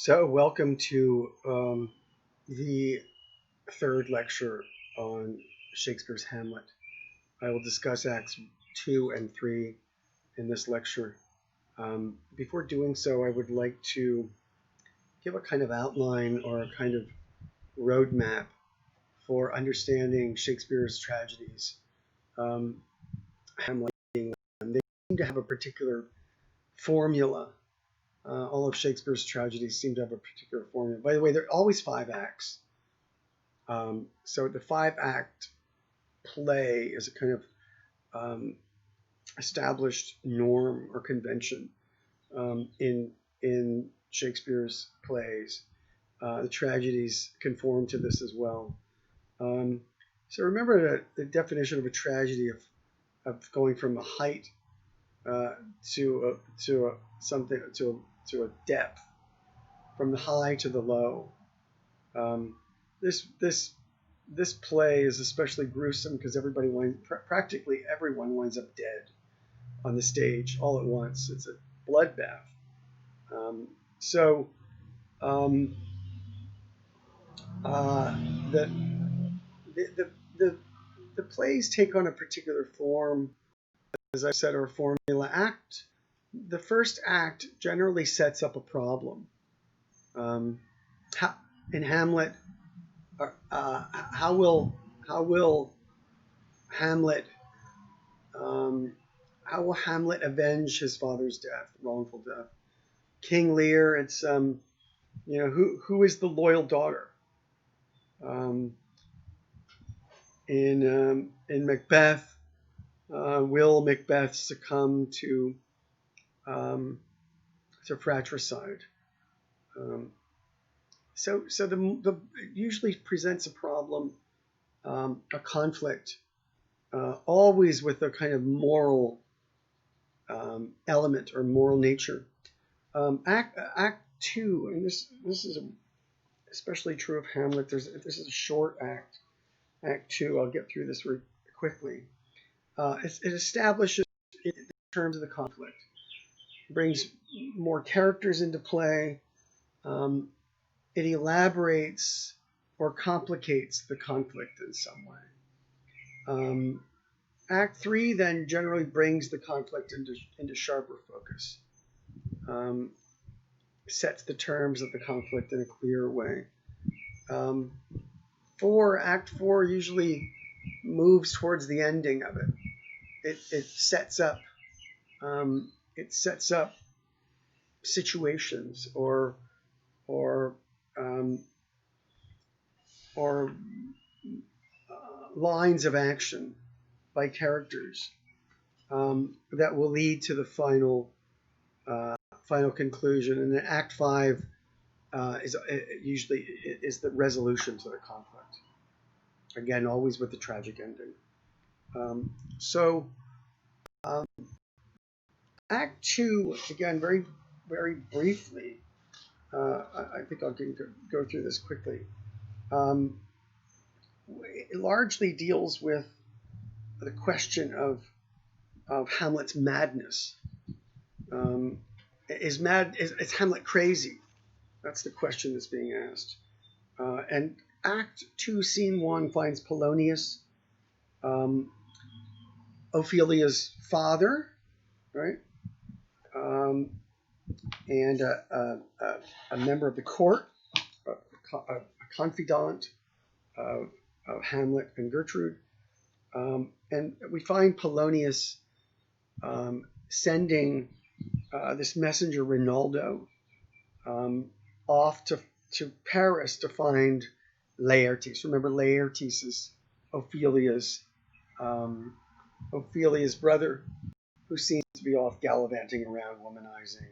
So, welcome to the third lecture on Shakespeare's Hamlet. I will discuss Acts 2 and 3 in this lecture. Before doing so, I would like to give a kind of outline or a kind of roadmap for understanding Shakespeare's tragedies. Hamlet, they seem to have a particular formula. All of Shakespeare's tragedies seem to have a particular formula. By the way, there are always five acts. So the five-act play is a kind of established norm or convention in Shakespeare's plays. The tragedies conform to this as well. So remember the definition of a tragedy of going from a height to a depth, from the high to the low. This play is especially gruesome because practically everyone winds up dead on the stage all at once. It's a bloodbath. The, the plays take on a particular form, as I said, or a formula act. The first act generally sets up a problem. In Hamlet, how will Hamlet avenge his father's death, wrongful death? King Lear, it's who is the loyal daughter? In Macbeth, will Macbeth succumb to fratricide? So the usually presents a problem, a conflict, always with a kind of moral element or moral nature. Act 2, and this is especially true of Hamlet. This is a short act. Act 2. I'll get through this very quickly. It establishes in terms of the conflict, brings more characters into play. It elaborates or complicates the conflict in some way. Act 3 then generally brings the conflict into sharper focus, sets the terms of the conflict in a clear way. Act 4 usually moves towards the ending of it. It sets up situations or lines of action by characters that will lead to the final conclusion. And then Act 5 usually is the resolution to the conflict. Again, always with the tragic ending. Act 2, again, very, very briefly. I think I'll go through this quickly. It largely deals with the question of Hamlet's madness. Is Hamlet crazy? That's the question that's being asked. And Act 2, Scene 1 finds Polonius, Ophelia's father, right? And a member of the court, a confidant of Hamlet and Gertrude. And we find Polonius sending this messenger, Rinaldo, off to Paris to find Laertes. Remember, Laertes is Ophelia's brother, who seems to be off gallivanting around, womanizing.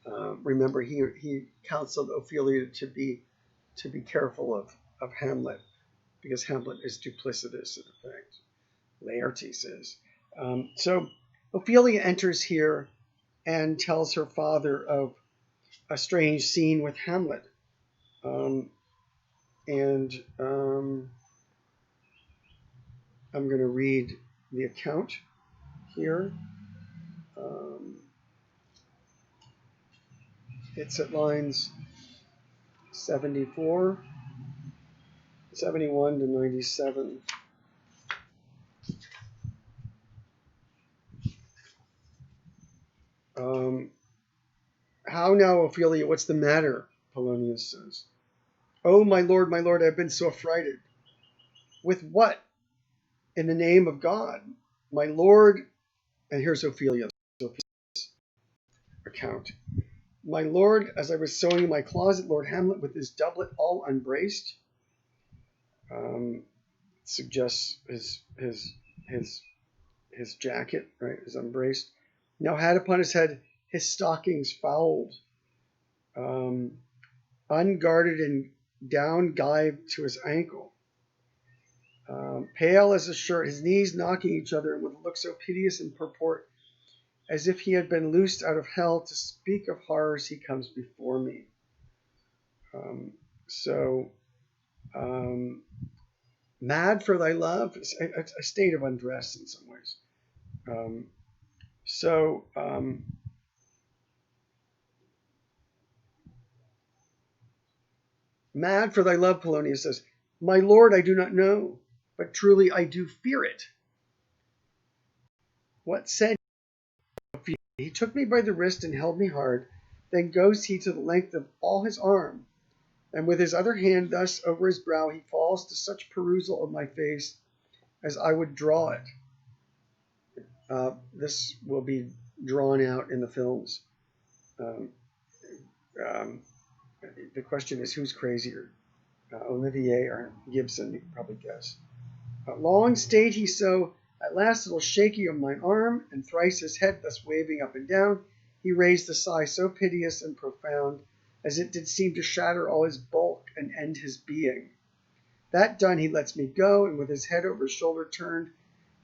And remember, he counseled Ophelia to be careful of Hamlet, because Hamlet is duplicitous in effect. Laertes is. So Ophelia enters here and tells her father of a strange scene with Hamlet. I'm going to read the account here. It's at lines 74, 71 to 97. How now, Ophelia, what's the matter? Polonius says. Oh, my lord, I've been so affrighted. With what? In the name of God. My lord, and here's Ophelia's account. My lord, as I was sewing in my closet, Lord Hamlet, with his doublet all unbraced, suggests his jacket, right, is unbraced, now had upon his head his stockings fouled, unguarded and down gibed to his ankle, pale as a shirt, his knees knocking each other, and with a look so piteous in purport, as if he had been loosed out of hell. To speak of horrors, he comes before me. Mad for thy love, a state of undress in some ways. Mad for thy love, Polonius says, my lord, I do not know, but truly I do fear it. What said he? He took me by the wrist and held me hard. Then goes he to the length of all his arm, and with his other hand thus over his brow he falls to such perusal of my face as I would draw it. This will be drawn out in the films. The question is, who's crazier, Olivier or Gibson? You can probably guess. Long stayed he so, at last a little shaky of mine arm, and thrice his head thus waving up and down, he raised a sigh so piteous and profound, as it did seem to shatter all his bulk and end his being. That done, he lets me go, and with his head over his shoulder turned,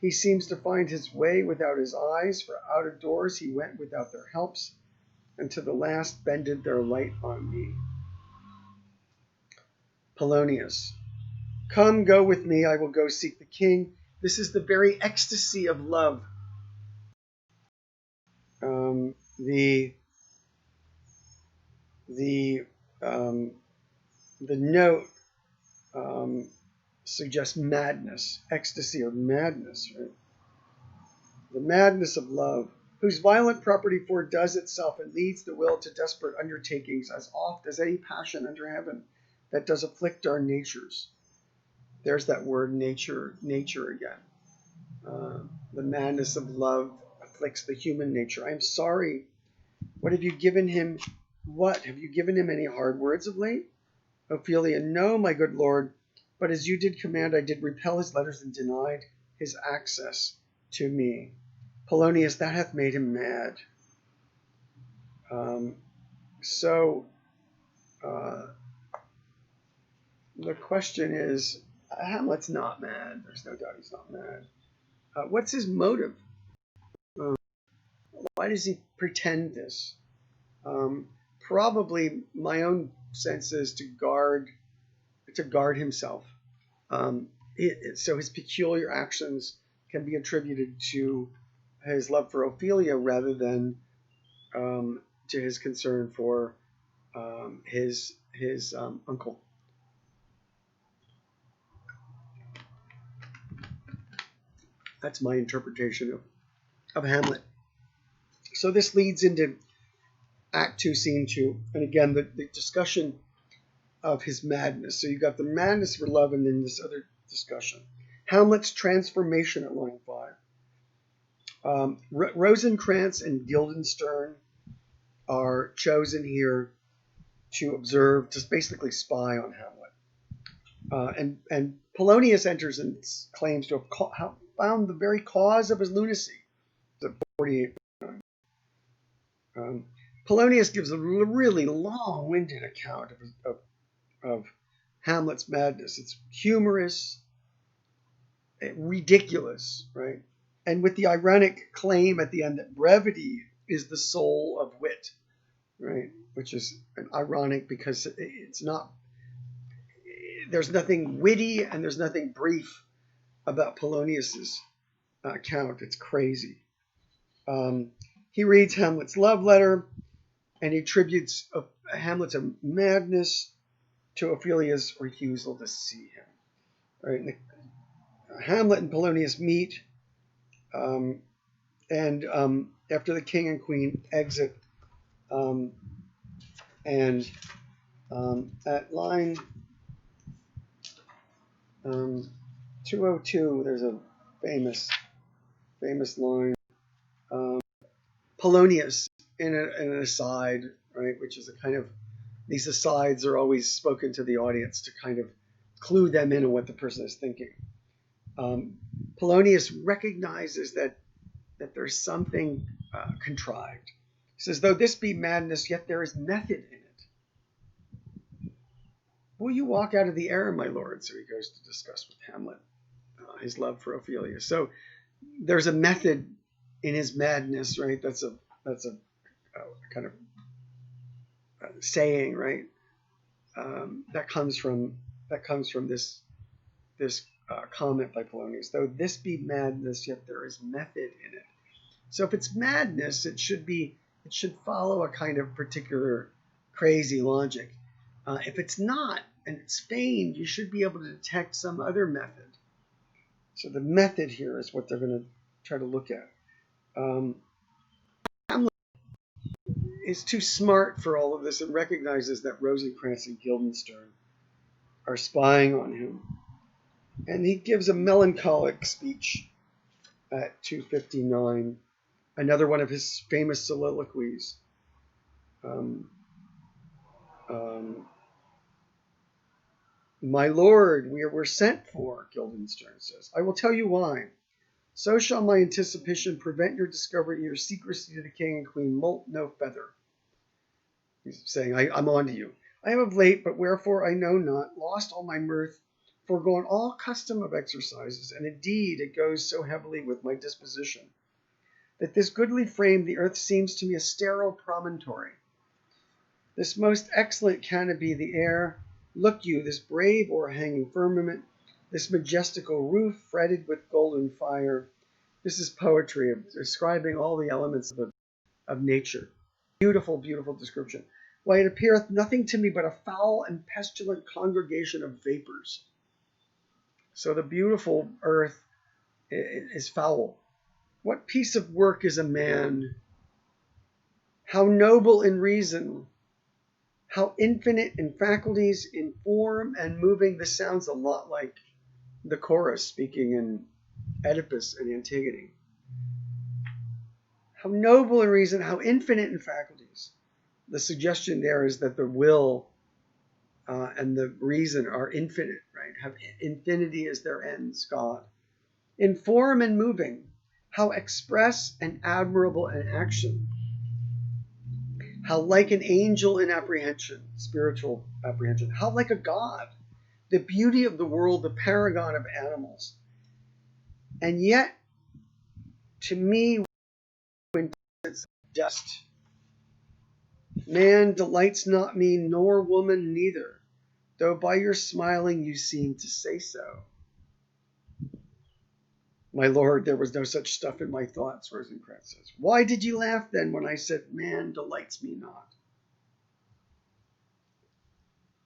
he seems to find his way without his eyes, for out of doors he went without their helps, and to the last bended their light on me. Polonius. Come, go with me, I will go seek the king. This is the very ecstasy of love. The note suggests madness, ecstasy or madness, right? The madness of love, whose violent property foredoes itself and leads the will to desperate undertakings as oft as any passion under heaven that does afflict our natures. There's that word nature again. The madness of love afflicts the human nature. I am sorry. What have you given him? What? Have you given him any hard words of late? Ophelia. No, my good lord, but as you did command, I did repel his letters and denied his access to me. Polonius. That hath made him mad. The question is, Hamlet's not mad. There's no doubt he's not mad. What's his motive? Why does he pretend this? Probably my own sense is to guard himself. So his peculiar actions can be attributed to his love for Ophelia rather than to his concern for his uncle. That's my interpretation of Hamlet. So this leads into Act 2, Scene 2. And again, the discussion of his madness. So you've got the madness for love and then this other discussion. Hamlet's transformation at line 5. Rosencrantz and Guildenstern are chosen here to observe, to basically spy on Hamlet. And Polonius enters and claims to have found the very cause of his lunacy. 48. Polonius gives a really long-winded account of Hamlet's madness. It's humorous, ridiculous, right? And with the ironic claim at the end that brevity is the soul of wit, right? Which is ironic because it's not. There's nothing witty and there's nothing brief about Polonius's account. It's crazy. He reads Hamlet's love letter and he attributes Hamlet's madness to Ophelia's refusal to see him. Right? And Hamlet and Polonius meet, and after the king and queen exit, and at line 202, there's a famous line. Polonius in an aside, right, which is a kind of, these asides are always spoken to the audience to kind of clue them in on what the person is thinking. Polonius recognizes that there's something contrived. He says, though this be madness, yet there is method in it. Will you walk out of the air, my lord? So he goes to discuss with Hamlet his love for Ophelia. So there's a method in his madness, right? That's a kind of saying, right? That comes from this comment by Polonius. Though this be madness, yet there is method in it. So if it's madness, it should follow a kind of particular crazy logic. If it's not, and it's feigned, you should be able to detect some other method. So the method here is what they're going to try to look at. Hamlet is too smart for all of this and recognizes that Rosencrantz and Guildenstern are spying on him. And he gives a melancholic speech at 259, another one of his famous soliloquies. My lord, we were sent for, Guildenstern says. I will tell you why. So shall my anticipation prevent your discovering your secrecy to the king and queen moult no feather. He's saying, I'm on to you. I have of late, but wherefore I know not, lost all my mirth, foregone all custom of exercises, and indeed it goes so heavily with my disposition, that this goodly frame the earth seems to me a sterile promontory. This most excellent canopy the air, look you, this brave o'erhanging firmament, this majestical roof fretted with golden fire. This is poetry of describing all the elements of nature. Beautiful, beautiful description. Why, it appeareth nothing to me but a foul and pestilent congregation of vapors. So the beautiful earth is foul. What piece of work is a man? How noble in reason, how infinite in faculties, in form and moving. This sounds a lot like the chorus speaking in Oedipus and Antigone. How noble in reason, how infinite in faculties. The suggestion there is that the will and the reason are infinite, right? Have infinity as their ends, God. In form and moving, how express and admirable in action. How like an angel in apprehension, spiritual apprehension. How like a god, the beauty of the world, the paragon of animals. And yet, to me, when it's dust, man delights not me, nor woman neither, though by your smiling you seem to say so. My lord, there was no such stuff in my thoughts, Rosencrantz says. Why did you laugh then when I said, man delights me not?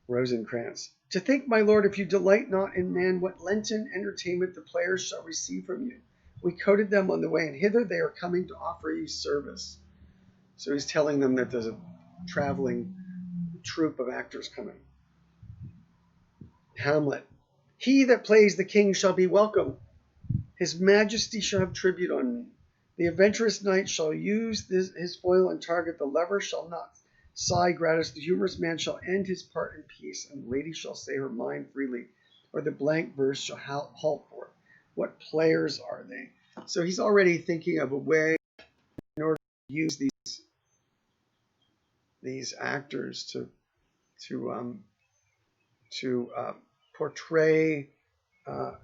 Rosencrantz, to think, my lord, if you delight not in man, what Lenten entertainment the players shall receive from you. We coated them on the way, and hither they are coming to offer you service. So he's telling them that there's a traveling troupe of actors coming. Hamlet, he that plays the king shall be welcome. His majesty shall have tribute on me. The adventurous knight shall use his foil and target. The lover shall not sigh gratis. The humorous man shall end his part in peace, and the lady shall say her mind freely, or the blank verse shall halt for it. What players are they? So he's already thinking of a way in order to use these actors to portray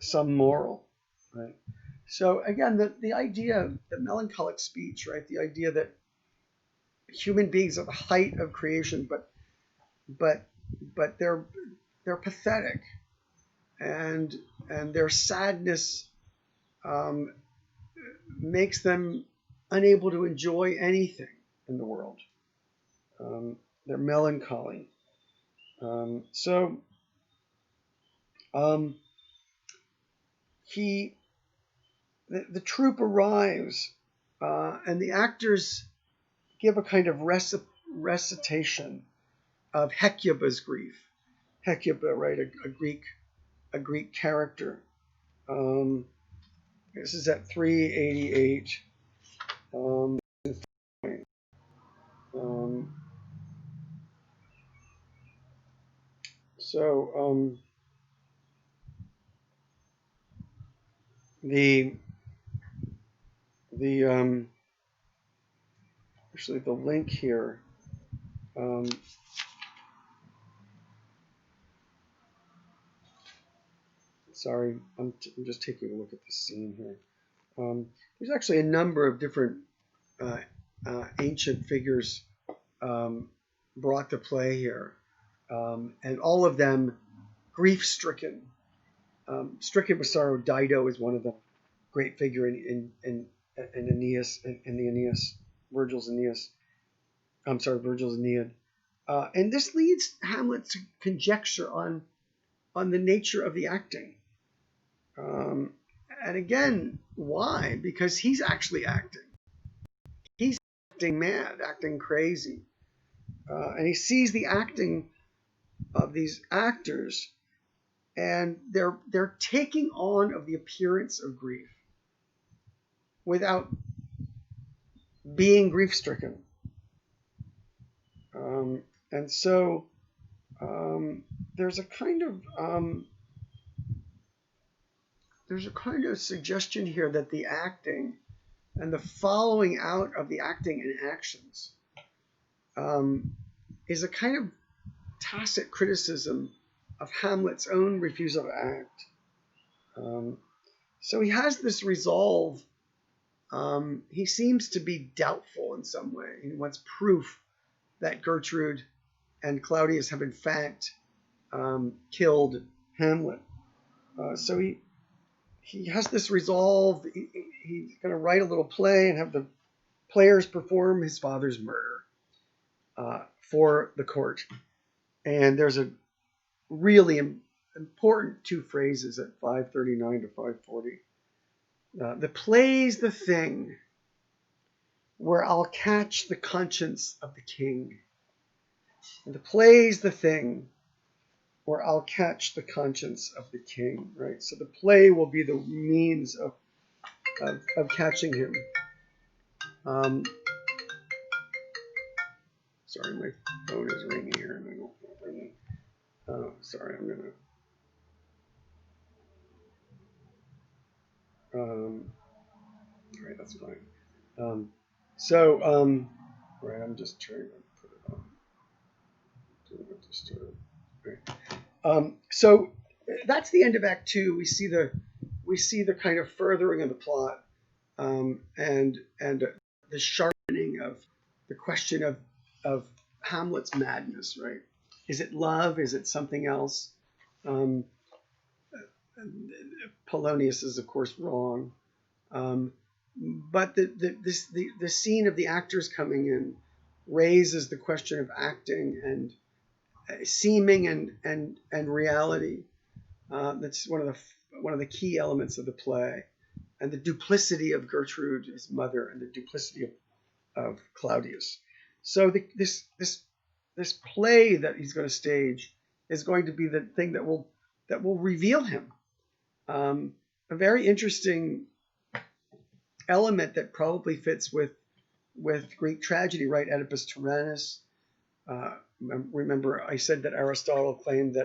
some moral, right? So again, the idea, the melancholic speech, right? The idea that human beings are the height of creation, but they're pathetic, and their sadness makes them unable to enjoy anything in the world. They're melancholy. So the troupe arrives, and the actors give a kind of recitation of Hecuba's grief. Hecuba, right, a Greek character. This is at 388. Um, um, so the actually the link here. Sorry, I'm just taking a look at the scene here. There's actually a number of different ancient figures brought to play here, and all of them grief-stricken. Stricken with sorrow. Dido is one of them. Great figure in Aeneas, in the Aeneas, Virgil's Aeneas. I'm sorry, Virgil's Aeneid. And this leads Hamlet to conjecture on the nature of the acting. And again, why? Because he's actually acting. He's acting mad, acting crazy. And he sees the acting of these actors, and they're taking on of the appearance of grief without being grief-stricken. And so there's a kind of suggestion here that the acting and the following out of the acting and actions is a kind of tacit criticism of Hamlet's own refusal to act. So he has this resolve. He seems to be doubtful in some way. He wants proof that Gertrude and Claudius have in fact killed Hamlet. So he has this resolve. He's going to write a little play and have the players perform his father's murder for the court. And there's a really important two phrases at 539 to 540. The play's the thing where I'll catch the conscience of the king. And the play's the thing where I'll catch the conscience of the king, right? So the play will be the means of catching him. Sorry, my phone is ringing here, and I don't know if I'm sorry, I'm gonna. All right, that's fine. Right, I'm just trying to put it on. Do not disturb. Right. So that's the end of Act 2. We see the kind of furthering of the plot, and the sharpening of the question of Hamlet's madness. Right? Is it love? Is it something else? Polonius is of course wrong, but the scene of the actors coming in raises the question of acting and seeming and reality. That's one of the key elements of the play, and the duplicity of Gertrude, his mother, and the duplicity of Claudius. So this play that he's going to stage is going to be the thing that will reveal him. A very interesting element that probably fits with Greek tragedy, right? Oedipus Tyrannus. Remember, I said that Aristotle claimed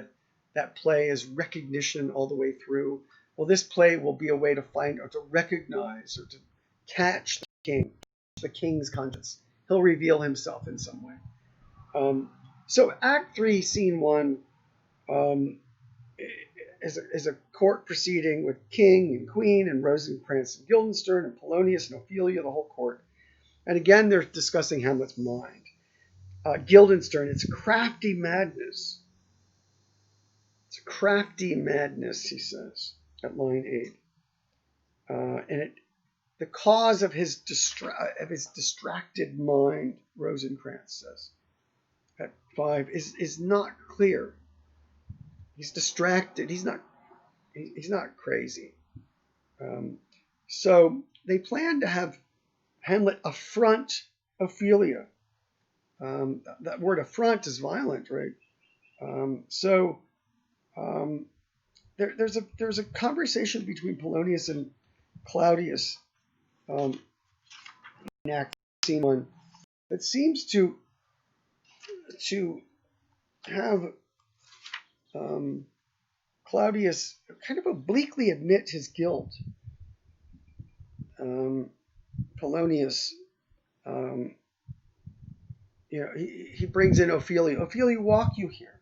that play is recognition all the way through. Well, this play will be a way to find or to recognize or to catch the king's conscience. He'll reveal himself in some way. So Act 3, Scene 1 is a court proceeding with king and queen and Rosencrantz and Guildenstern and Polonius and Ophelia, the whole court. And again, they're discussing Hamlet's mind. Guildenstern, it's crafty madness. It's crafty madness, he says at line 8. And the cause of his distracted mind, Rosencrantz says at 5, is not clear. He's distracted. He's not crazy. So they plan to have Hamlet affront Ophelia. That word affront is violent, right? There's a conversation between Polonius and Claudius in Act Scene 1 that seems to have Claudius kind of obliquely admit his guilt. Polonius, he brings in Ophelia. Ophelia, walk you here.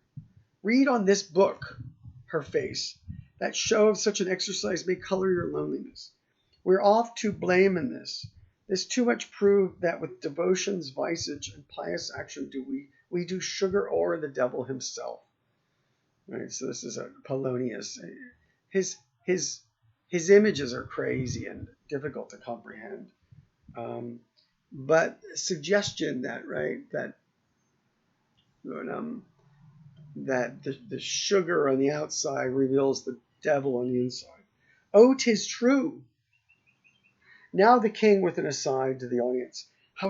Read on this book, her face. That show of such an exercise may color your loneliness. We're oft to blame in this. This too much prove that with devotions, visage, and pious action do we do sugar o'er the devil himself. Right, so this is a Polonius. His images are crazy and difficult to comprehend. But suggestion that the sugar on the outside reveals the devil on the inside. Oh, 'tis true. Now the king with an aside to the audience. How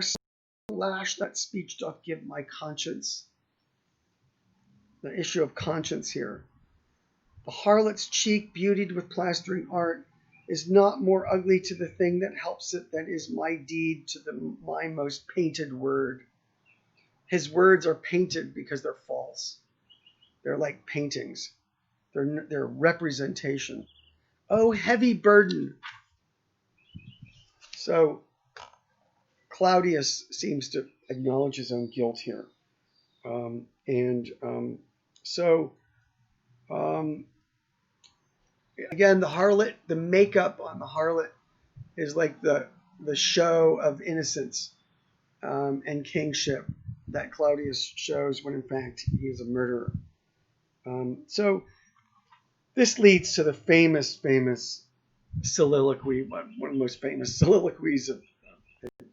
lash that speech doth give my conscience. The issue of conscience here. The harlot's cheek, beautied with plastering art, is not more ugly to the thing that helps it than is my deed to my most painted word. His words are painted because they're false. They're like paintings. They're representation. Oh, heavy burden. So Claudius seems to acknowledge his own guilt here. Again, the harlot, the makeup on the harlot is like the show of innocence and kingship that Claudius shows when in fact he is a murderer. So this leads to the famous soliloquy, one of the most famous soliloquies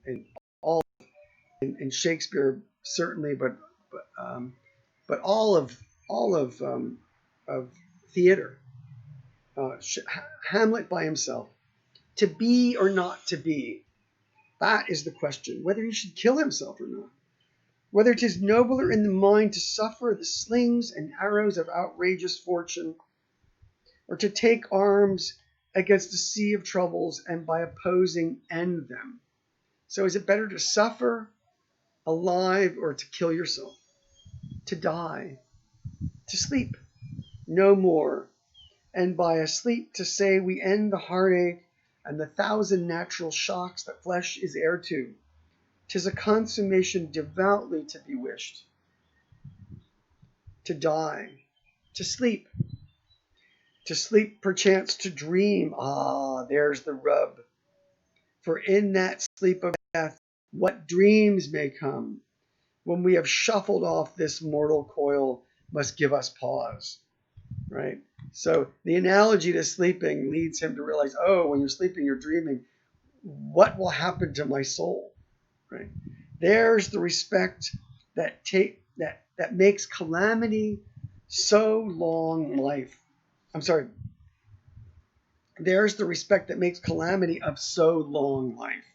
in Shakespeare, certainly, but all of theater. Hamlet by himself. To be or not to be, that is the question. Whether he should kill himself or not. Whether 'tis nobler in the mind to suffer the slings and arrows of outrageous fortune, or to take arms against a sea of troubles and by opposing end them. So is it better to suffer alive or to kill yourself? To die? To sleep? No more. And by a sleep to say we end the heartache and the thousand natural shocks that flesh is heir to. 'Tis a consummation devoutly to be wished. To die, to sleep perchance to dream. Ah, there's the rub. For in that sleep of death, what dreams may come, when we have shuffled off this mortal coil, must give us pause, right? So the analogy to sleeping leads him to realize, oh, when you're sleeping, you're dreaming. What will happen to my soul, right? There's the respect that makes calamity so long life. There's the respect that makes calamity of so long life,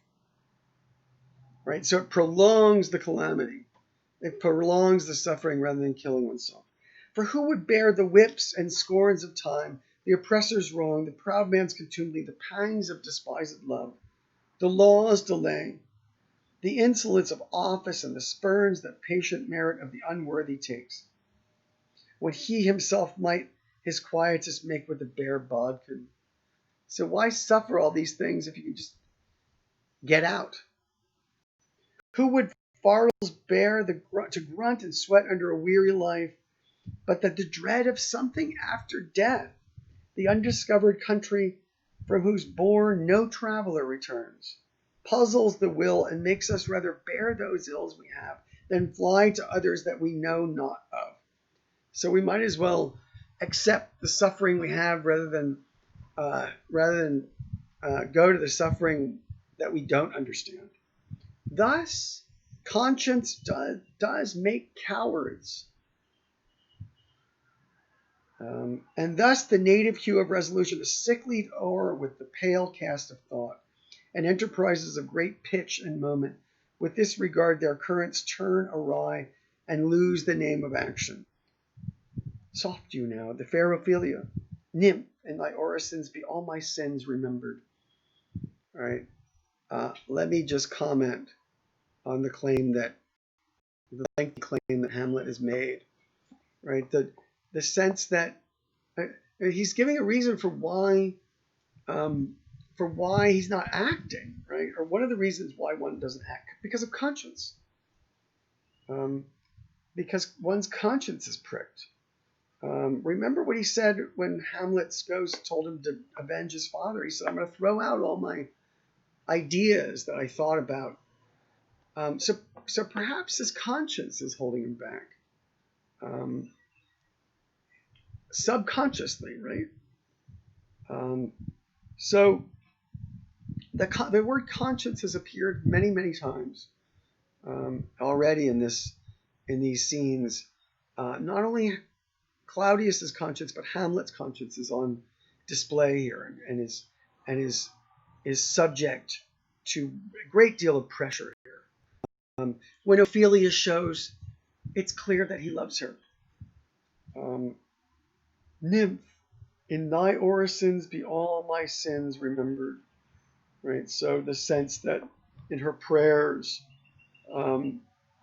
right? So it prolongs the calamity. It prolongs the suffering rather than killing oneself. For who would bear the whips and scorns of time, the oppressor's wrong, the proud man's contumely, the pangs of despised love, the law's delay, the insolence of office, and the spurns that patient merit of the unworthy takes, when he himself might his quietus make with a bare bodkin? So why suffer all these things if you can just get out? Who would Farles bear to grunt and sweat under a weary life, but that the dread of something after death, the undiscovered country from whose bourne no traveler returns, puzzles the will and makes us rather bear those ills we have than fly to others that we know not of. So we might as well accept the suffering we have rather than go to the suffering that we don't understand. Thus, conscience does make cowards. And thus the native hue of resolution is sicklied o'er with the pale cast of thought, and enterprises of great pitch and moment. With this regard, their currents turn awry and lose the name of action. Soft you now, the fair Ophelia, nymph, in thy orisons be all my sins remembered. All right. Let me just comment on the lengthy claim that Hamlet has made. Right. The sense that he's giving a reason for why he's not acting, right? Or one of the reasons why one doesn't act, because of conscience. Because one's conscience is pricked. Remember what he said when Hamlet told him to avenge his father. He said, I'm going to throw out all my ideas that I thought about. So perhaps his conscience is holding him back. Subconsciously, right? So the word conscience has appeared many, many times already in these scenes. Not only Claudius's conscience, but Hamlet's conscience is on display here, and is subject to a great deal of pressure here. When Ophelia shows, it's clear that he loves her. Nymph, in thy orisons be all my sins remembered. Right. So the sense that in her prayers,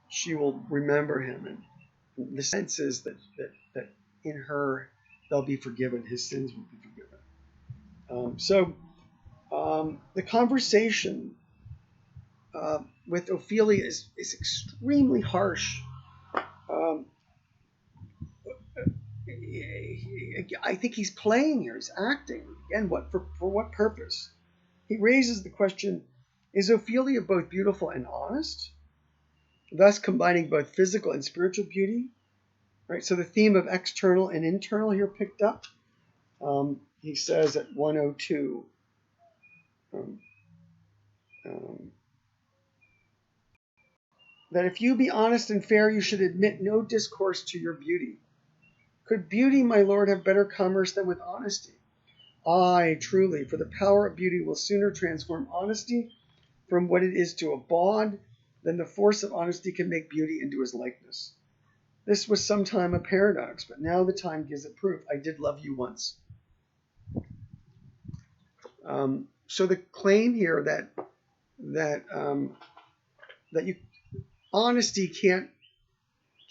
she will remember him, and the sense is that in her they'll be forgiven. His sins will be forgiven. So the conversation with Ophelia is extremely harsh. I think he's playing here. He's acting. Again, for what purpose? He raises the question, is Ophelia both beautiful and honest, thus combining both physical and spiritual beauty? Right. So the theme of external and internal here picked up. He says at 102, that if you be honest and fair, you should admit no discourse to your beauty. Could beauty, my lord, have better commerce than with honesty? Aye, truly, for the power of beauty will sooner transform honesty from what it is to a bawd than the force of honesty can make beauty into his likeness. This was sometime a paradox, but now the time gives it proof. I did love you once. So the claim here that honesty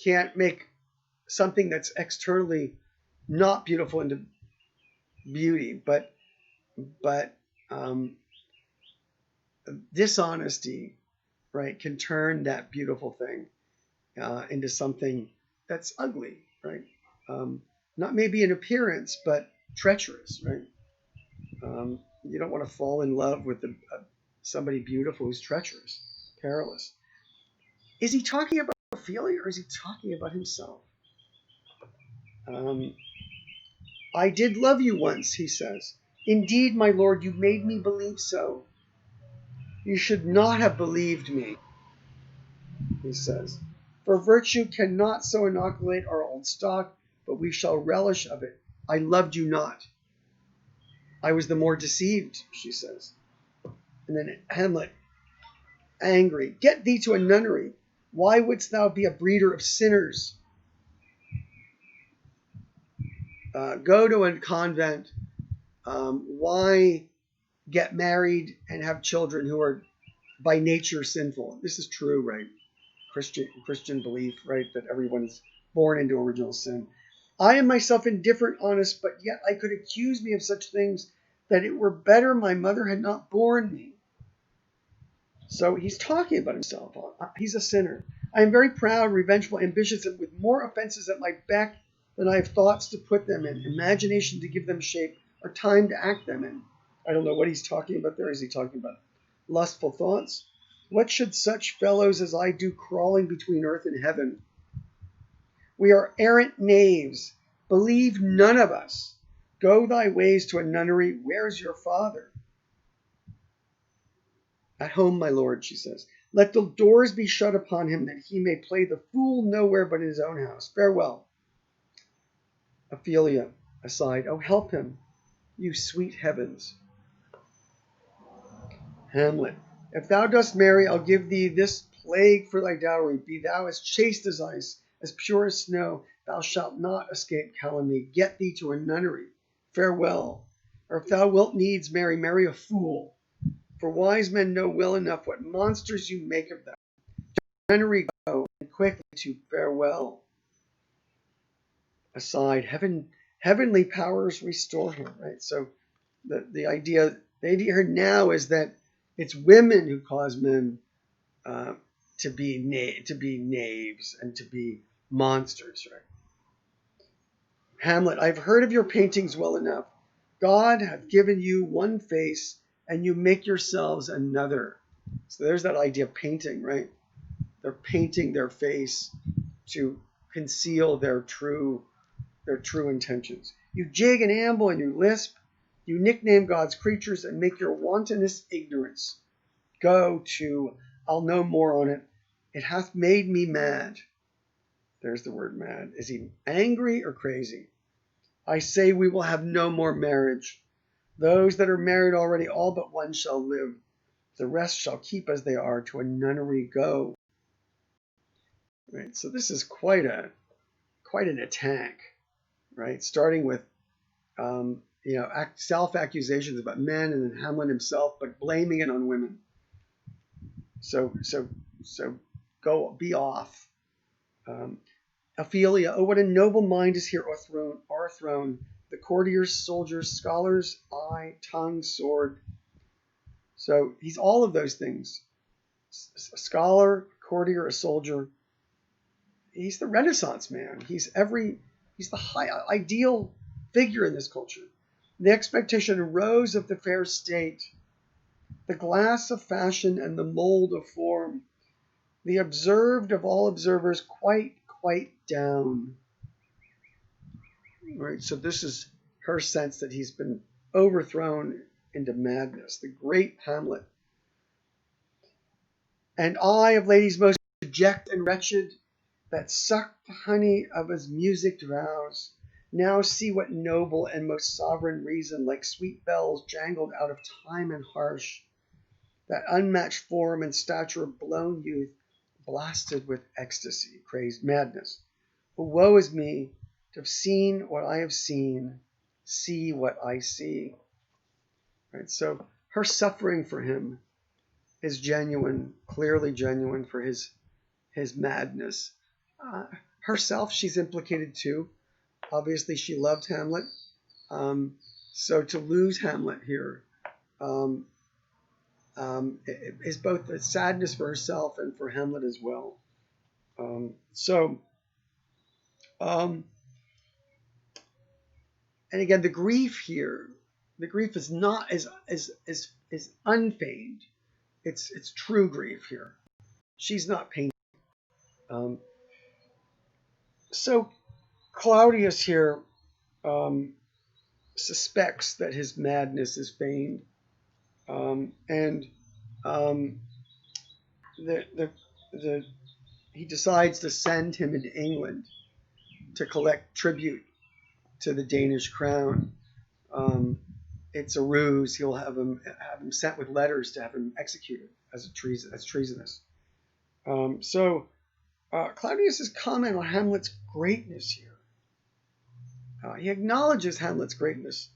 can't make something that's externally not beautiful into beauty, but dishonesty, right, can turn that beautiful thing into something that's ugly, right? Not maybe in appearance, but treacherous, right? You don't want to fall in love with somebody beautiful who's treacherous, perilous. Is he talking about Ophelia, or is he talking about himself? I did love you once, he says. Indeed, my lord, you made me believe so. You should not have believed me, he says. For virtue cannot so inoculate our old stock, but we shall relish of it. I loved you not. I was the more deceived, she says. And then Hamlet, angry, get thee to a nunnery. Why wouldst thou be a breeder of sinners? Go to a convent. Why get married and have children who are by nature sinful? This is true, right? Christian belief, right, that everyone is born into original sin. I am myself indifferent, honest, but yet I could accuse me of such things that it were better my mother had not borne me. So he's talking about himself. He's a sinner. I am very proud, revengeful, ambitious, and with more offenses at my beck than I have thoughts to put them in, imagination to give them shape, or time to act them in. I don't know what he's talking about there. Is he talking about lustful thoughts? What should such fellows as I do crawling between earth and heaven? We are errant knaves. Believe none of us. Go thy ways to a nunnery. Where's your father? At home, my lord, she says. Let the doors be shut upon him, that he may play the fool nowhere but in his own house. Farewell. Ophelia, aside, oh, help him, you sweet heavens. Hamlet, if thou dost marry, I'll give thee this plague for thy dowry. Be thou as chaste as ice, as pure as snow. Thou shalt not escape calumny. Get thee to a nunnery. Farewell. Or if thou wilt needs marry, marry a fool. For wise men know well enough what monsters you make of them. To a nunnery go, and quickly to farewell. Aside, heavenly powers restore him. Right. So the idea here now is that it's women who cause men to be knaves and to be monsters, right? Hamlet, I've heard of your paintings well enough. God hath given you one face, and you make yourselves another. So there's that idea of painting, right? They're painting their face to conceal their true intentions. You jig and amble and you lisp. You nickname God's creatures and make your wantonness ignorance. Go to, I'll know more on it. It hath made me mad. There's the word mad. Is he angry or crazy? I say we will have no more marriage. Those that are married already, all but one shall live. The rest shall keep as they are, to a nunnery go. Right. So this is quite an attack, right? Starting with self-accusations about men and then Hamlet himself, but blaming it on women. So go, be off. Ophelia, oh, what a noble mind is here o'erthrown. The courtiers, soldiers, scholars, eye, tongue, sword. So he's all of those things. A scholar, a courtier, a soldier. He's the Renaissance man. He's the high ideal figure in this culture. The expectation arose of the fair state, the glass of fashion and the mold of form, the observed of all observers quite down. Right, so this is her sense that he's been overthrown into madness, the great Hamlet. And I, of ladies most deject and wretched, that sucked the honey of his music vows, now see what noble and most sovereign reason, like sweet bells jangled out of time and harsh, that unmatched form and stature of blown youth, blasted with ecstasy, crazed madness. But woe is me, to have seen what I have seen, see what I see. Right, so her suffering for him is genuine, clearly genuine for his madness. Herself, she's implicated too. Obviously, she loved Hamlet. So to lose Hamlet here is both a sadness for herself and for Hamlet as well. And again, the grief is not is unfeigned. It's true grief here. She's not painting. So Claudius here suspects that his madness is feigned, he decides to send him into England to collect tribute to the Danish crown. It's a ruse. He'll have him sent with letters to have him executed as treasonous. Claudius's comment on Hamlet's greatness here. He acknowledges Hamlet's greatness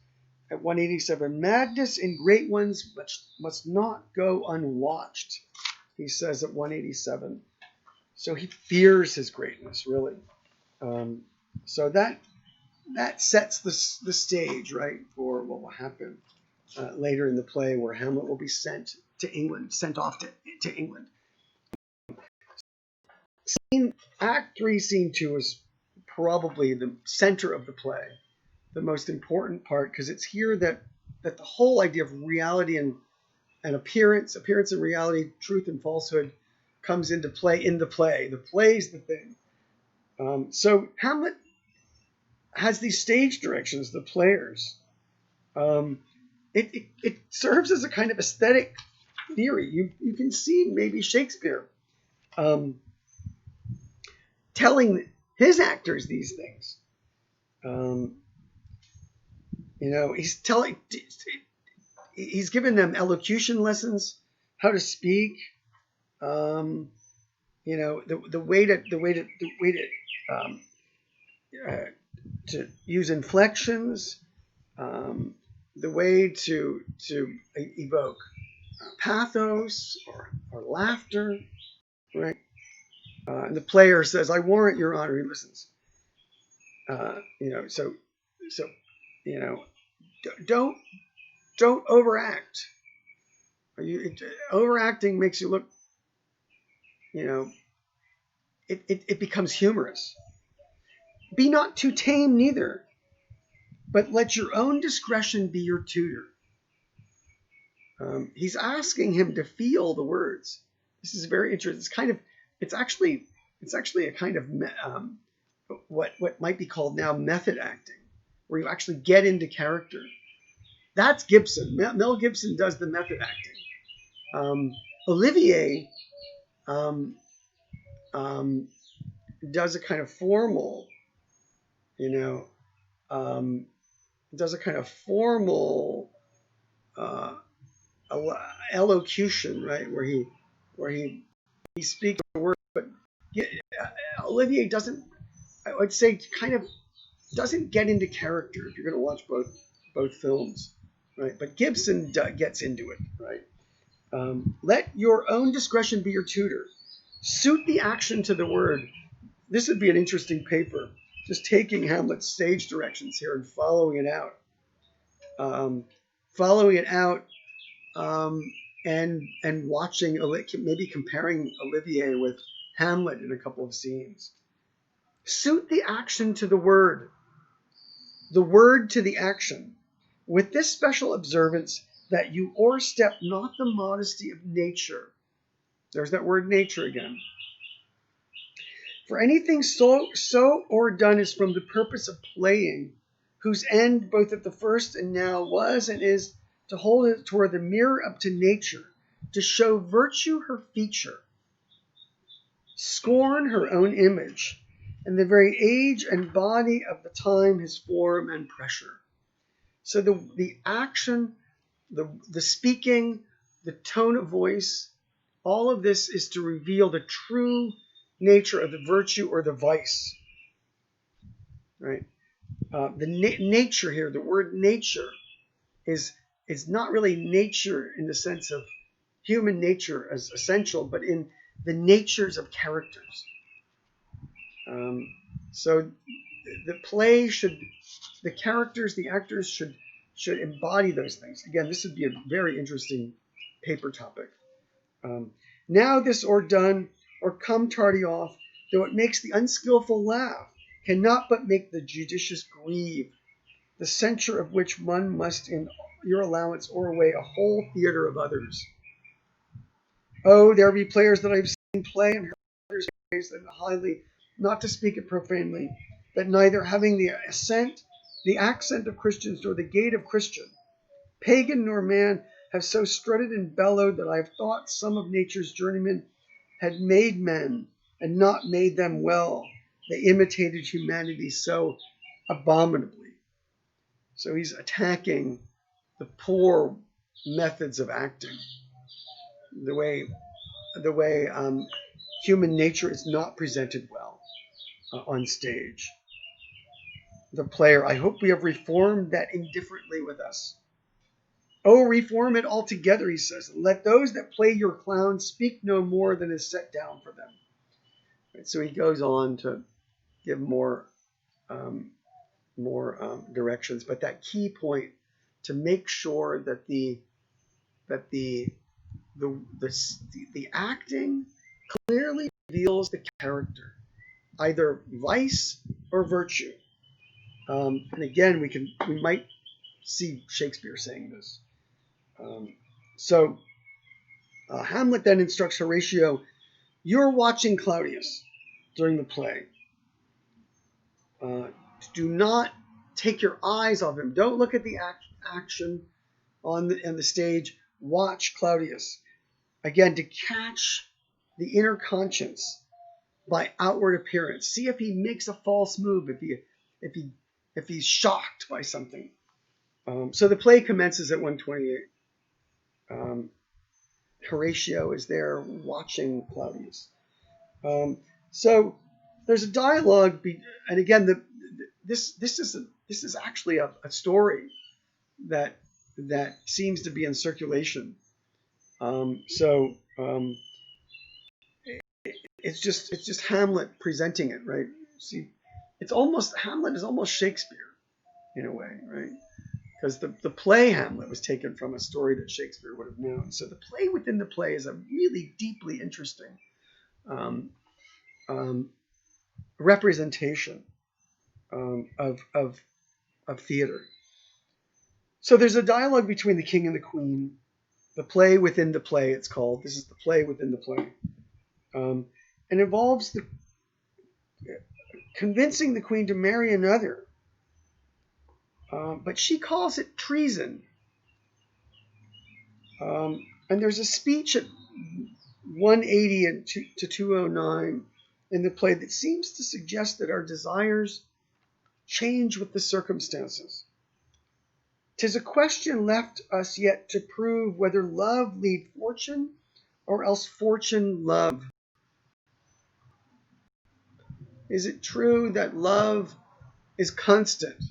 at 187. Madness in great ones must not go unwatched, he says at 187. So he fears his greatness, really. So that sets the stage, right, for what will happen later in the play, where Hamlet will be sent off to England. Act 3, Scene 2 is probably the center of the play, the most important part, because it's here that the whole idea of reality and appearance and reality, truth and falsehood, comes into play in the play. The play is the thing. So Hamlet has these stage directions, the players. It serves as a kind of aesthetic theory. You can see maybe Shakespeare telling his actors these things. Um, he's given them elocution lessons, how to speak. Um, the way um, uh, to use inflections, um, the way to evoke pathos or laughter, right? And the player says, "I warrant your honor." He listens. So you know, don't don't overact. Overacting makes you look, you know, it becomes humorous. Be not too tame neither, but let your own discretion be your tutor. He's asking him to feel the words. This is very interesting. It's actually, it's actually a kind of what might be called now method acting, where you actually get into character. That's Gibson. Mel Gibson does the method acting. Olivier um, um, does a kind of formal, you know, um, does a kind of formal uh, elocution, right, where he speaks the word, but Olivier doesn't. I would say kind of doesn't get into character if you're going to watch both films, right? But Gibson gets into it, right? Let your own discretion be your tutor. Suit the action to the word. This would be an interesting paper. Just taking Hamlet's stage directions here and um, following it out, um, and watching, maybe comparing Olivier with Hamlet in a couple of scenes. Suit the action to the word to the action, with this special observance that you o'erstep not the modesty of nature. There's that word nature again. For anything so o'erdone is from the purpose of playing, whose end both at the first and now was and is to hold it toward the mirror up to nature, to show virtue her feature, scorn her own image, and the very age and body of the time his form and pressure. So the action, the speaking, the tone of voice, all of this is to reveal the true nature of the virtue or the vice, right? Nature here, the word nature is not really nature in the sense of human nature as essential, but in the natures of characters. So the characters, the actors should embody those things. Again, this would be a very interesting paper topic. Now this or done, or come tardy off, though it makes the unskillful laugh, cannot but make the judicious grieve, the censure of which one must in your allowance o'erweigh a whole theatre of others. Oh, there be players that I've seen play and heard others praise them highly, not to speak it profanely, that neither having the accent of Christians nor the gait of Christian, pagan nor man, have so strutted and bellowed that I have thought some of nature's journeymen had made men and not made them well. They imitated humanity so abominably. So he's attacking the poor methods of acting, the way human nature is not presented well on stage. The player, I hope we have reformed that indifferently with us. Oh, reform it altogether, he says. Let those that play your clown speak no more than is set down for them. Right, so he goes on to give more directions, but that key point to make sure that the acting clearly reveals the character, either vice or virtue. And again, we might see Shakespeare saying this. So Hamlet then instructs Horatio, "You're watching Claudius during the play. Do not take your eyes off him. Don't look at the action on the stage. Watch Claudius." Again, to catch the inner conscience by outward appearance. See if he makes a false move, if if he's shocked by something. So the play commences at 128. Horatio is there watching Claudius. So there's a dialogue, and again, this is actually a story that seems to be in circulation. It's just Hamlet presenting it, right? See, Hamlet is almost Shakespeare in a way, right? Because the play Hamlet was taken from a story that Shakespeare would have known. So the play within the play is a really deeply interesting representation of theater. So there's a dialogue between the king and the queen. The play within the play, it's called. This is the play within the play. And involves convincing the queen to marry another. But she calls it treason. And there's a speech at 180 to 209 in the play that seems to suggest that our desires change with the circumstances. 'Tis a question left us yet to prove whether love lead fortune or else fortune love. Is it true that love is constant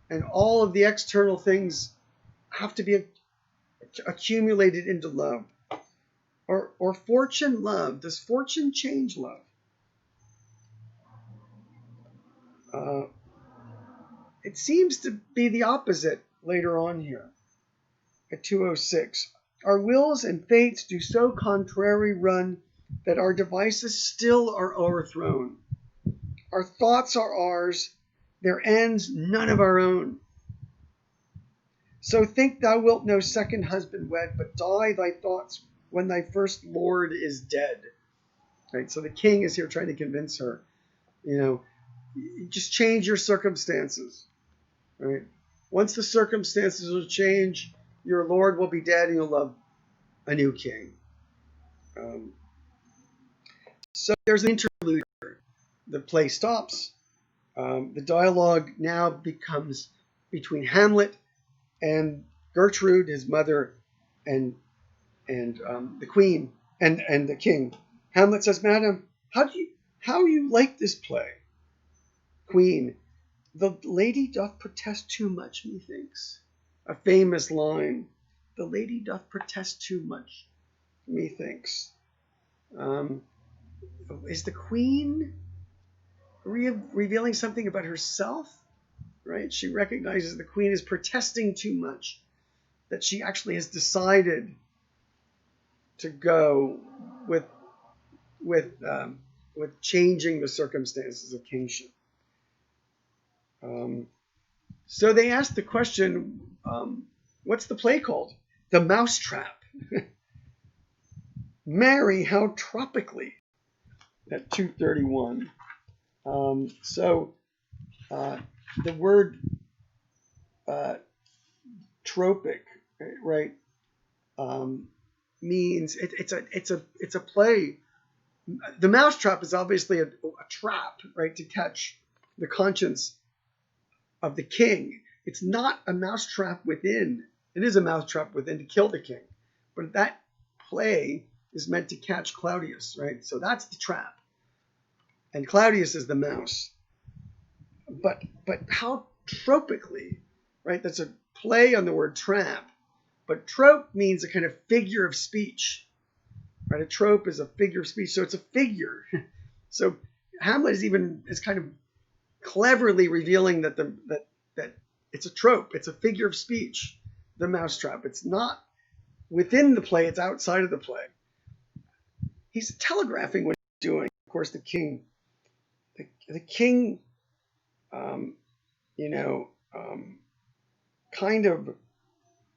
and all of the external things have to be accumulated into love? Or fortune love? Does fortune change love? It seems to be the opposite later on here at 206. Our wills and fates do so contrary run that our devices still are o'erthrown. Our thoughts are ours, their ends none of our own. So think thou wilt no second husband wed, but die thy thoughts when thy first lord is dead. Right? So the king is here trying to convince her, just change your circumstances. Right? Once the circumstances will change, your lord will be dead and you'll love a new king. So there's an interlude. The play stops. The dialogue now becomes between Hamlet and Gertrude, his mother, and the queen and the king. Hamlet says, "Madam, how you like this play?" Queen, "The lady doth protest too much, methinks." A famous line. The lady doth protest too much, methinks. Is the queen revealing something about herself? Right? She recognizes the queen is protesting too much, that she actually has decided to go with changing the circumstances of kingship. So they asked the question, what's the play called? The Mousetrap. Marry, how tropically, at 231. The word tropic, right, means it's a play. The mousetrap is obviously a trap, right, to catch the conscience of the king. It's not a mousetrap within. It is a mousetrap within to kill the king, but that play is meant to catch Claudius, right? So that's the trap, and Claudius is the mouse. But how tropically, right? That's a play on the word trap, but trope means a kind of figure of speech, right? A trope is a figure of speech, so it's a figure. So Hamlet is kind of cleverly revealing that it's a trope, it's a figure of speech, the mousetrap. It's not within the play, it's outside of the play. He's telegraphing what he's doing. Of course, the king, kind of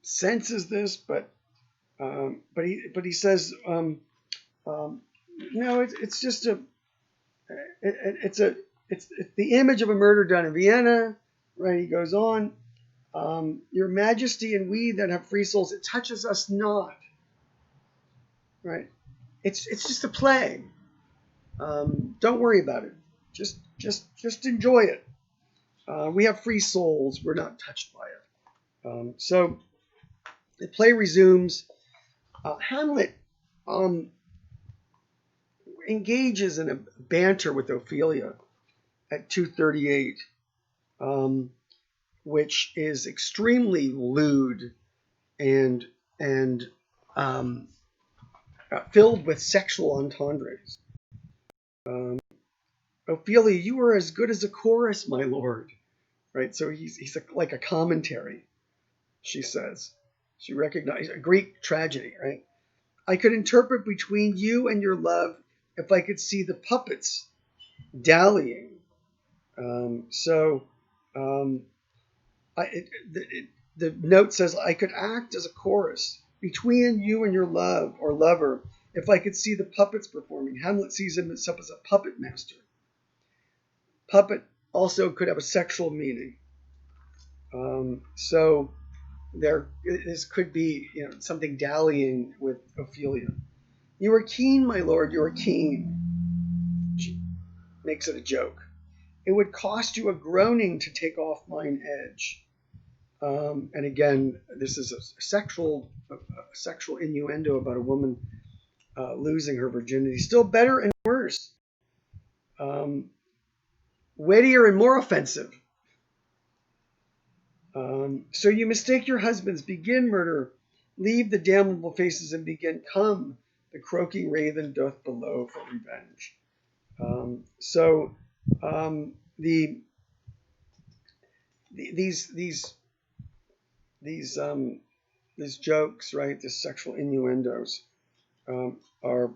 senses this, but he says, no, it's just it's the image of a murder done in Vienna, right? He goes on, your Majesty and we that have free souls, it touches us not, right? It's just a play. Don't worry about it. Just enjoy it. We have free souls. We're not touched by it. So the play resumes. Hamlet engages in a banter with Ophelia at 238, which is extremely lewd and filled with sexual entendres. Ophelia, you are as good as a chorus, my lord. Right, so he's like a commentary. She says, she recognized a Greek tragedy. Right, I could interpret between you and your love if I could see the puppets dallying. The note says, I could act as a chorus between you and your love or lover if I could see the puppets performing. Hamlet sees himself as a puppet master. Puppet also could have a sexual meaning. So this could be something dallying with Ophelia. You are keen, my lord, you are keen. She makes it a joke. It would cost you a groaning to take off mine edge. And again, this is a sexual innuendo about a woman losing her virginity. Still better and worse. Wittier and more offensive. So you mistake your husbands, begin murder, leave the damnable faces and begin. Come, the croaking raven doth below for revenge. These jokes, right? These sexual innuendos are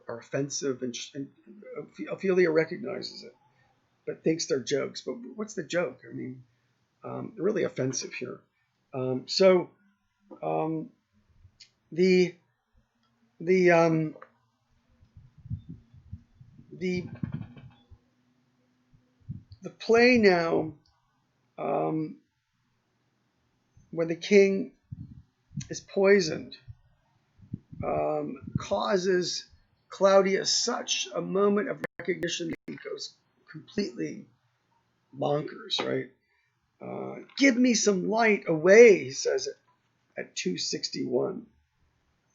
offensive, and Ophelia recognizes it, but thinks they're jokes. But what's the joke? I mean, really offensive here. The play now, when the king is poisoned, causes Claudius such a moment of recognition that he goes completely bonkers, right? Give me some light away, he says it at 261.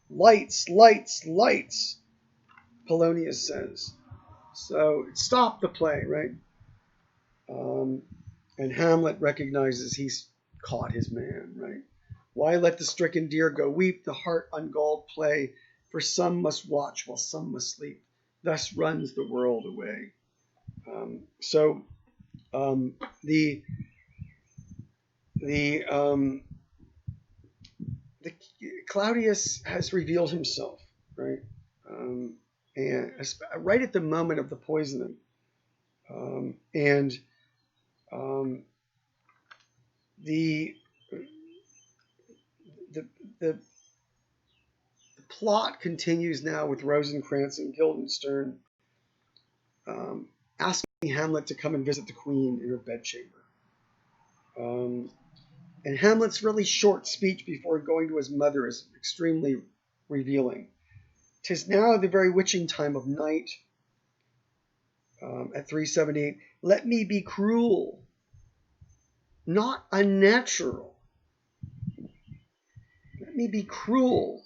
Lights, lights, lights, Polonius says. So stop the play, right? And Hamlet recognizes he's caught his man, right? Why let the stricken deer go weep, the heart ungalled play? For some must watch while some must sleep. Thus runs the world away. Claudius has revealed himself, right? And right at the moment of the poisoning, the plot continues now with Rosencrantz and Guildenstern asking Hamlet to come and visit the queen in her bedchamber. And Hamlet's really short speech before going to his mother is extremely revealing. 'Tis now the very witching time of night. At 378, let me be cruel, not unnatural. Let me be cruel,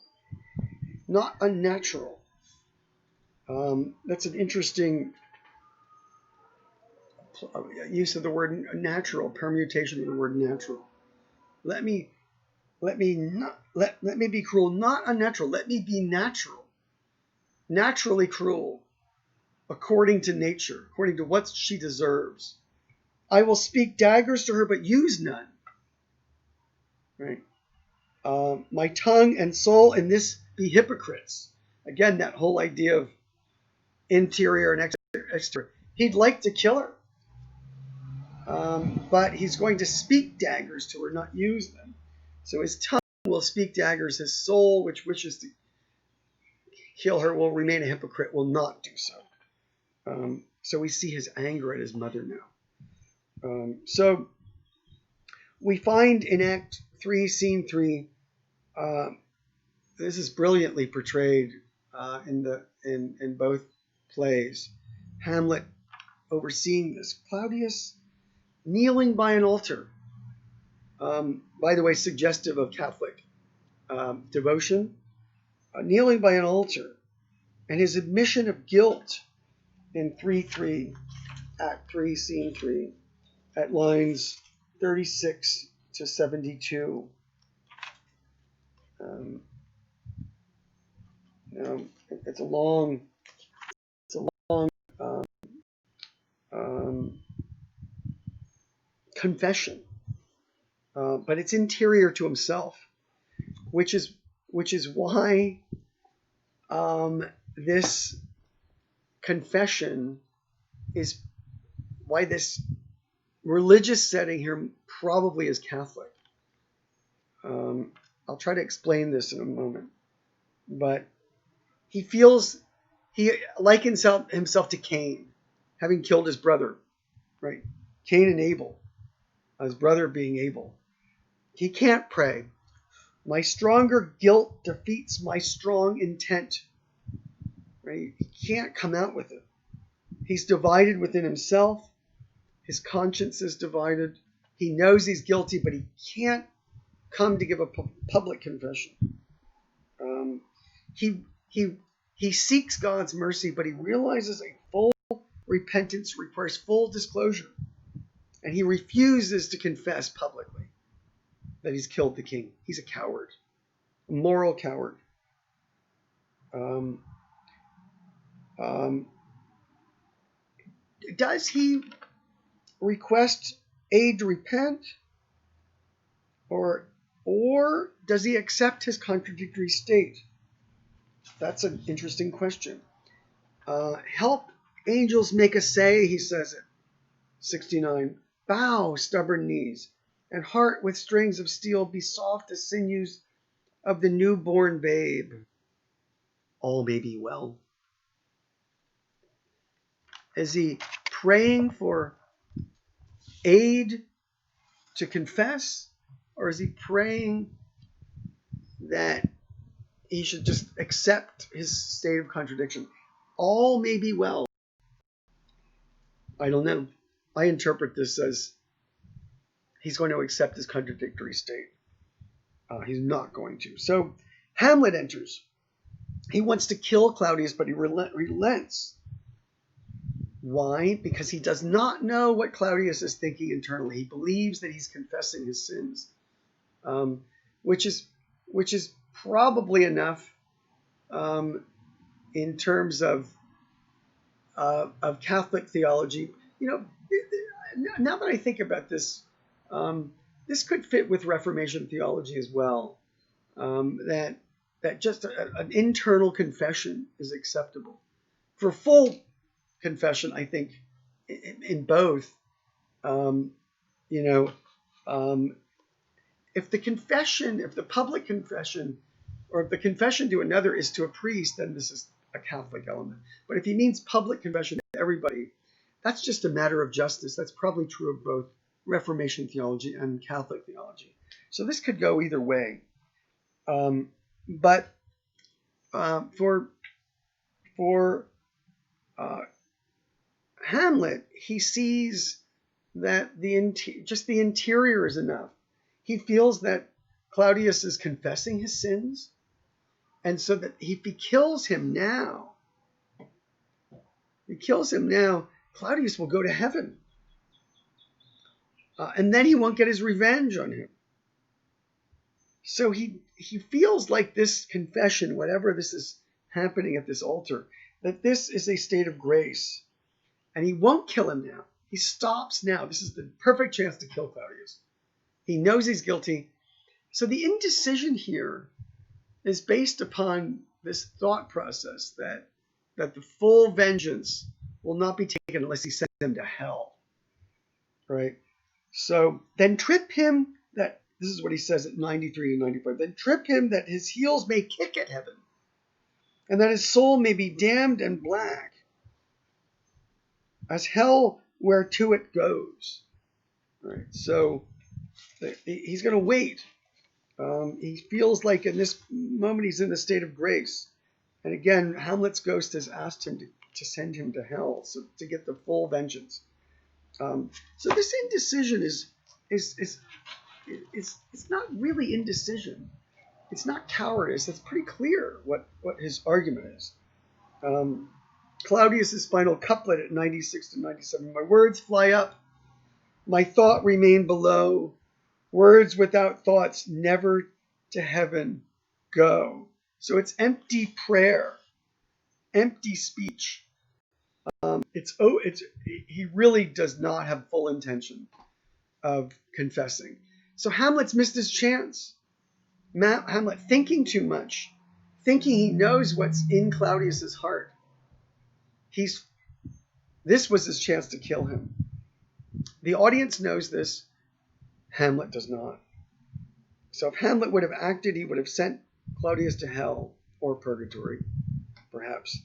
not unnatural. That's an interesting use of the word natural, permutation of the word natural. Let me be cruel, not unnatural. Let me be natural, naturally cruel, according to nature, according to what she deserves. I will speak daggers to her, but use none. Right? My tongue and soul in this be hypocrites. Again, that whole idea of interior and exterior. He'd like to kill her, but he's going to speak daggers to her, not use them. So his tongue will speak daggers. His soul, which wishes to kill her, will remain a hypocrite, will not do so. So we see his anger at his mother now. So we find in Act 3, Scene 3, this is brilliantly portrayed in both plays. Hamlet overseeing this. Claudius, kneeling by an altar. By the way, suggestive of Catholic devotion. Kneeling by an altar, and his admission of guilt in 3:3, Act 3, Scene 3, at lines 36 to 72. It's a long um, um, confession, but it's interior to himself, which is why this confession is why this religious setting here probably is Catholic. I'll try to explain this in a moment, but he likens himself to Cain, having killed his brother, right? Cain and Abel, his brother being Abel. He can't pray. My stronger guilt defeats my strong intent. Right? He can't come out with it. He's divided within himself. His conscience is divided. He knows he's guilty, but he can't come to give a public confession. He seeks God's mercy, but he realizes a full repentance requires full disclosure. And he refuses to confess publicly that he's killed the king. He's a coward, a moral coward. Does he request aid to repent? Or does he accept his contradictory state? That's an interesting question. Help angels make a say, he says it. 69. Bow, stubborn knees, and heart with strings of steel, be soft as sinews of the newborn babe. All may be well. Is he praying for aid to confess? Or is he praying that he should just accept his state of contradiction? All may be well. I don't know. I interpret this as he's going to accept his contradictory state. He's not going to. So Hamlet enters. He wants to kill Claudius, but he relents. Why? Because he does not know what Claudius is thinking internally. He believes that he's confessing his sins, which is probably enough in terms of Catholic theology. Now that I think about this, this could fit with Reformation theology as well. That just an internal confession is acceptable. For full confession, I think, in both, if the public confession, or if the confession to another is to a priest, then this is a Catholic element. But if he means public confession to everybody, that's just a matter of justice. That's probably true of both Reformation theology and Catholic theology. So this could go either way. But for Hamlet, he sees that just the interior is enough. He feels that Claudius is confessing his sins, and so that if he kills him now, Claudius will go to heaven, and then he won't get his revenge on him. So he feels like this confession, whatever this is happening at this altar, that this is a state of grace, and he won't kill him now. He stops now. This is the perfect chance to kill Claudius. He knows he's guilty. So the indecision here is based upon this thought process that the full vengeance will not be taken unless he sends him to hell. Right? So then trip him that, this is what he says at 93 to 95, then trip him that his heels may kick at heaven, and that his soul may be damned and black, as hell whereto it goes. Right? So he's going to wait. He feels like in this moment he's in a state of grace. And again, Hamlet's ghost has asked him to send him to hell, so to get the full vengeance. So this indecision is it's not really indecision. It's not cowardice. It's pretty clear what his argument is. Claudius's final couplet at 96 to 97. My words fly up, my thought remain below. Words without thoughts never to heaven go. So it's empty prayer, empty speech. He really does not have full intention of confessing. So Hamlet's missed his chance. Hamlet thinking too much, thinking he knows what's in Claudius's heart. This was his chance to kill him. The audience knows this. Hamlet does not. So if Hamlet would have acted, he would have sent Claudius to hell or purgatory, perhaps.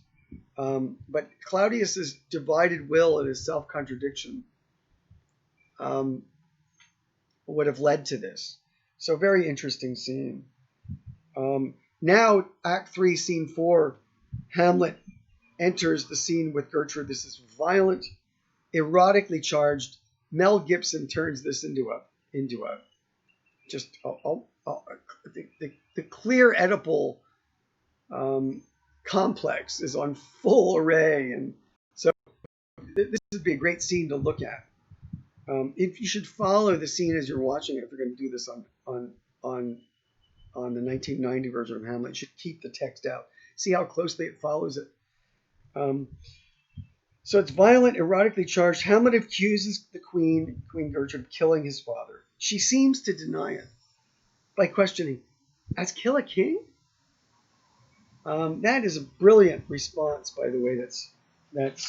But Claudius's divided will and his self-contradiction would have led to this. So very interesting scene. Now, Act 3, Scene 4, Hamlet enters the scene with Gertrude. This is violent, erotically charged. Mel Gibson turns this into a just the clear Oedipal complex is on full array, and so this would be a great scene to look at. If you should follow the scene as you're watching it, if you're going to do this on the 1990 version of Hamlet, you should keep the text out. See how closely it follows it. So it's violent, erotically charged. Hamlet accuses the Queen Gertrude, of killing his father. She seems to deny it by questioning, "As kill a king?" That is a brilliant response, by the way. That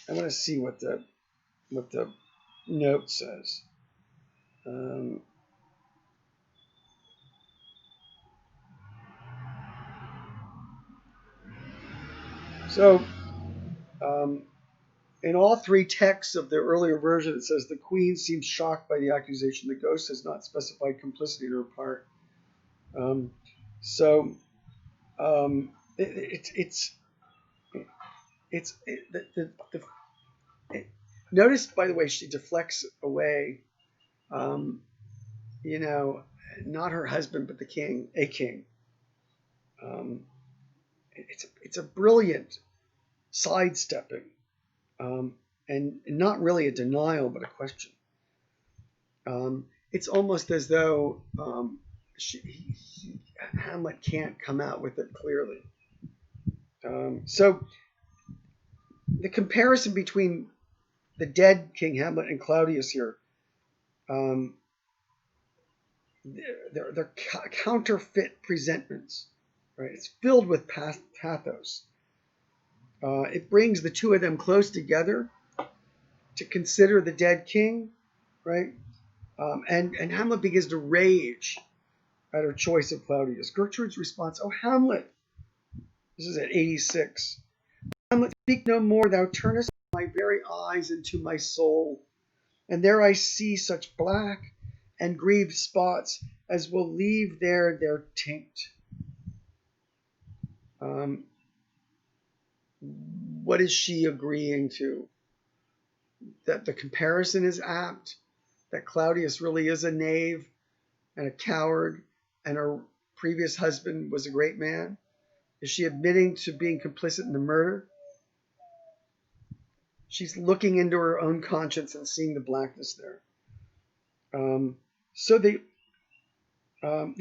I want to see what the note says. In all three texts of the earlier version, it says the Queen seems shocked by the accusation. The ghost has not specified complicity on her part. Notice, by the way, she deflects away. Not her husband, but the king, a king. It's a brilliant sidestepping, and not really a denial, but a question. It's almost as though Hamlet can't come out with it clearly. So the comparison between the dead King Hamlet and Claudius here, they're counterfeit presentments, right? It's filled with pathos. It brings the two of them close together to consider the dead king, right? And Hamlet begins to rage at her choice of Claudius. Gertrude's response, "Oh, Hamlet," this is at 86, "Hamlet, speak no more. Thou turnest my very eyes into my soul, and there I see such black and grieved spots as will leave there their tinct." What is she agreeing to? That the comparison is apt, that Claudius really is a knave and a coward, and her previous husband was a great man? Is she admitting to being complicit in the murder? She's looking into her own conscience and seeing the blackness there. So the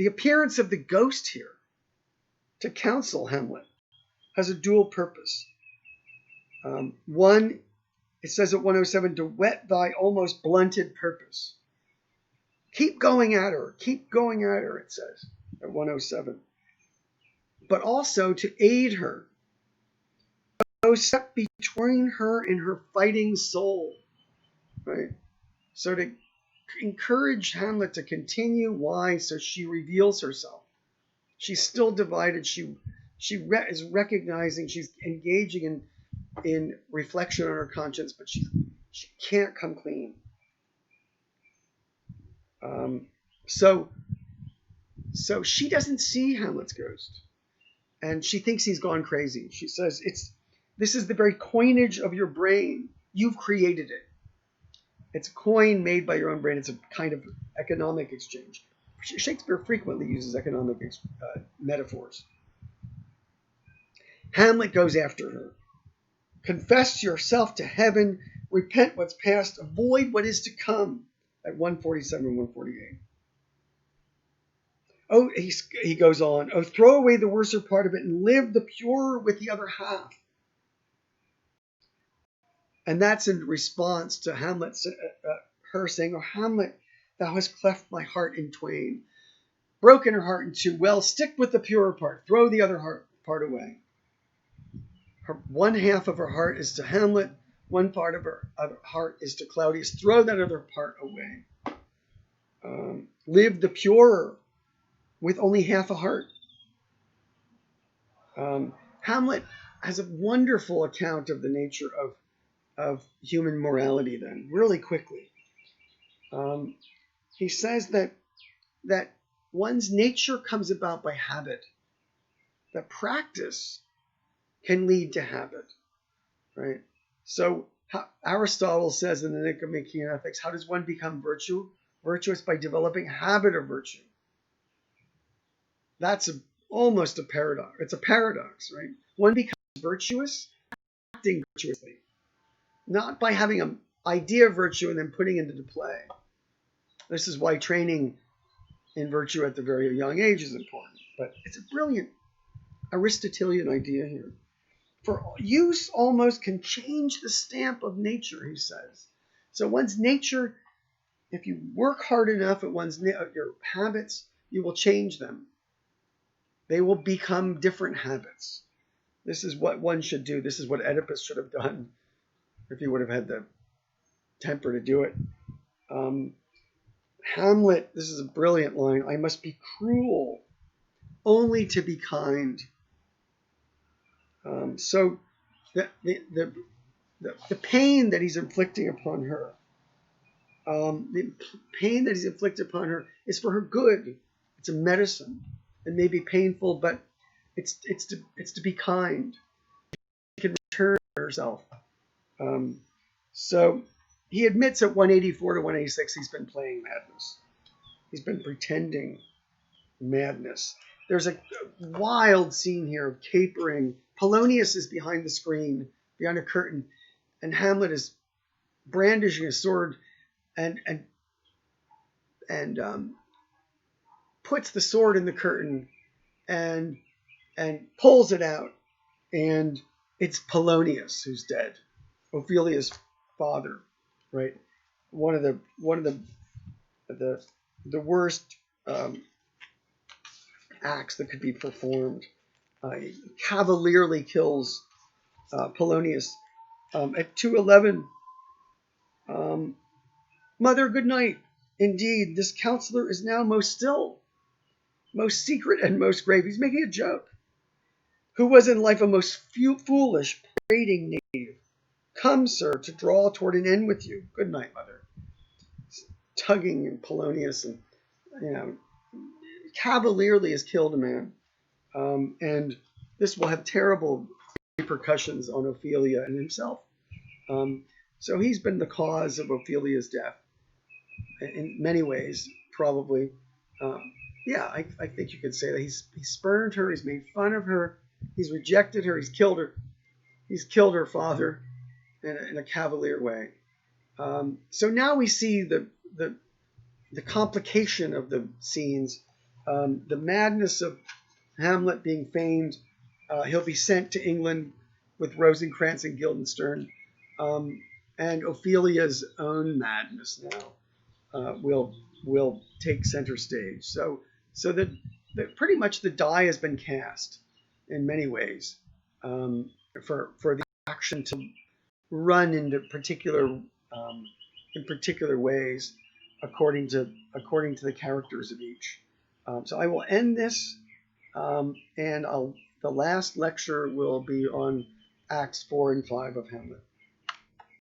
appearance of the ghost here to counsel Hamlet has a dual purpose. One, it says at 107, to whet thy almost blunted purpose. Keep going at her, it says at 107. But also to aid her. No step between her and her fighting soul, right? So to encourage Hamlet to continue. Why? So she reveals herself. She's still divided. She is recognizing, she's engaging in reflection on her conscience, but she can't come clean. So she doesn't see Hamlet's ghost, and she thinks he's gone crazy. She says, This is the very coinage of your brain. You've created it. It's a coin made by your own brain. It's a kind of economic exchange. Shakespeare frequently uses economic metaphors. Hamlet goes after her. Confess yourself to heaven, repent what's past, avoid what is to come, at 147 and 148. Oh, he goes on, oh, throw away the worser part of it and live the purer with the other half. And that's in response to Hamlet, her saying, oh, Hamlet, thou hast cleft my heart in twain, broken her heart in two. Well, stick with the purer part, throw the other part away. One half of her heart is to Hamlet, one part of her other heart is to Claudius. Throw that other part away. Live the purer with only half a heart. Hamlet has a wonderful account of the nature of human morality then, really quickly. He says that one's nature comes about by habit, that practice can lead to habit, right? So Aristotle says in the Nicomachean Ethics, how does one become virtuous? By developing a habit of virtue. That's almost a paradox. It's a paradox, right? One becomes virtuous, acting virtuously, not by having an idea of virtue and then putting it into play. This is why training in virtue at the very young age is important. But it's a brilliant Aristotelian idea here. For use almost can change the stamp of nature, he says. So one's nature, if you work hard enough at your habits, you will change them. They will become different habits. This is what one should do. This is what Oedipus should have done if he would have had the temper to do it. Hamlet, this is a brilliant line. I must be cruel only to be kind. So the pain that he's inflicting upon her, is for her good. It's a medicine. It may be painful, but it's to be kind. She can return herself. So he admits at 184 to 186 he's been playing madness. He's been pretending madness. There's a wild scene here of capering. Polonius is behind the screen, behind a curtain, and Hamlet is brandishing a sword and puts the sword in the curtain and pulls it out, and it's Polonius who's dead, Ophelia's father, right? One of the worst acts that could be performed. He cavalierly kills Polonius. At 211, Mother, good night. Indeed, this counselor is now most still, most secret, and most grave. He's making a joke. Who was in life a most foolish, prating knave. Come, sir, to draw toward an end with you. Good night, Mother. Tugging Polonius and, cavalierly has killed a man. And this will have terrible repercussions on Ophelia and himself. So he's been the cause of Ophelia's death in many ways, probably. I think you could say that he's spurned her, he's made fun of her, he's rejected her, he's killed her. He's killed her father in a cavalier way. So now we see the complication of the scenes, the madness of Hamlet being famed. He'll be sent to England with Rosencrantz and Guildenstern, and Ophelia's own madness now will take center stage. So that pretty much the die has been cast in many ways for the action to run into particular ways according to the characters of each. So I will end this, and the last lecture will be on Acts 4 and 5 of Hamlet.